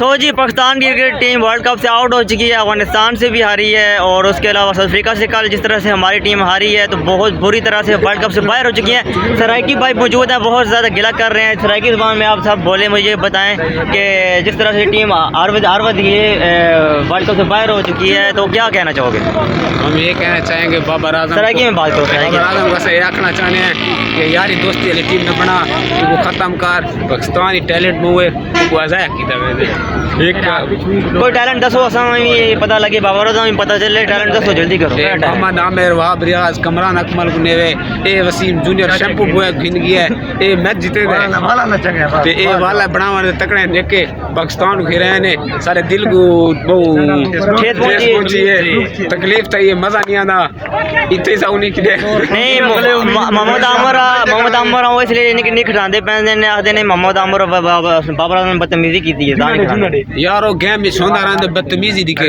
तो जी पाकिस्तान की cricket team world cup से आउट हो चुकी है, अफगानिस्तान से भी हारी है और उसके अलावा साउथ अफ्रीका से कल जिस तरह से हमारी टीम हारी है तो बहुत बुरी तरह से वर्ल्ड कप से बाहर हो चुकी है। सराइकी भाई मौजूद है, बहुत ज़्यादा गिला कर रहे हैं। सराइकी ज़बान में आप सब बोले, मुझे बताएं कि जिस तरह से टीम हर वक्त ये वर्ल्ड कप से बाहर हो चुकी है तो क्या कहना चाहोगे? हम ये कहना चाहेंगे बाबर आजम सराइकी में बात करो। बाबर आजम बस ये आखना चाहते हैं कि यारी दोस्ती वाली टीम ने बना कि वो ख़त्म कर पाकिस्तानी टैलेंट में हुए वो अजाया किया मैंने एक कोई टैलेंट दसो, असां पता लगे बाबर आजम भी पता चले, टैलेंट दसो जल्दी करो। मोहम्मद आमिर वहाब रियाज कमरान अकमल गुनेवे ए वसीम जूनियर शैम्पू बुए खिन गया ए मैच जीते थे ते ए वाला बनावा ने तकड़े नेके पाकिस्तान खेरे ने सारे दिल को बहु ठेस पहुंची है, तकलीफ था, ये मजा नहीं आना इतने सा उन्हीं की नहीं। मोहम्मद आमर वो इसलिए नहीं खिलाते पैसे ने आखते ने मोहम्मद आमर बाबर आजम ने बदतमीजी की थी यार वो गेम में सोंदा रहंदे बदतमीजी दिखे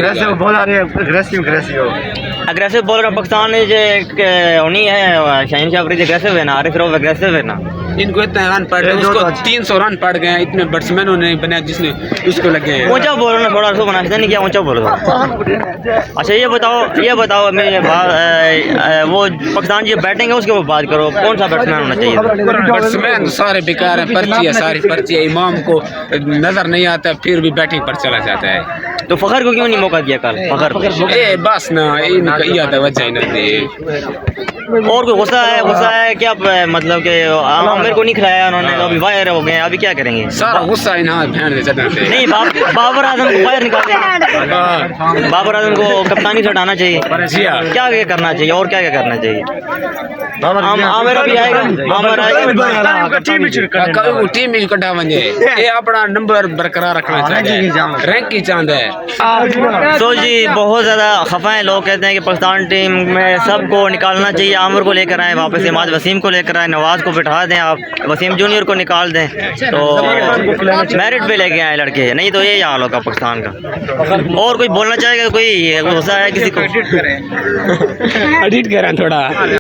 अग्रेसिव बॉलर पाकिस्तान ने जो उन्हीं है शाहीन शाह अफरीदी अग्रेसिव है ना, आरिफ रऊफ अग्रेसिव है ना। इनको इतने रन पड़ गए, उसको 300 रन पड़ गए, इतने बैट्समैनों ने बनाया जिसने उसको लगे हैं। ऊंचा बॉलर ने थोड़ा सा बनाया नहीं किया, ऊंचा बॉलर। अच्छा ये बताओ मेरे वो पाकिस्तान की बैटिंग है उसके ऊपर बात करो, कौन सा बैट्समैन होना चाहिए? बैट्समैन सारे बेकार है, पर्ची है, सारी पर्ची है, इमाम को नजर नहीं आता फिर भी बैटिंग पर चला जाता है। तो फखर को क्यों नहीं मौका दिया कल? फखर ए बस ना ये था वजह नहीं। और कोई गुस्सा है क्या? मतलब कि आमिर को नहीं खिलाया उन्होंने, तो अभी बाहर हो गए, अभी क्या करेंगे? सारा गुस्सा इन्हें भेड़ दे नहीं, बाबर आजम को बाहर निकाल दें, बाबर आजम को कप्तानी से हटाना चाहिए। क्या करना चाहिए और क्या करना चाहिए? आमिर अभी आएगा, टीम में कटा वजे ये अपना नंबर बरकरार रखना चाहिए, रैंक की चांद है। तो जी बहुत ज़्यादा खफा है, लोग कहते हैं कि पाकिस्तान टीम में सबको निकालना चाहिए। आमिर को लेकर आए वापस, इमाद वसीम को लेकर आए, नवाज को बिठा दें, आप वसीम जूनियर को निकाल दें तो मेरिट पे लेके आए लड़के, नहीं तो यही हाल होगा पाकिस्तान का। और कोई बोलना चाहेगा? कोई गुस्सा है किसी को? एडिट करें थोड़ा।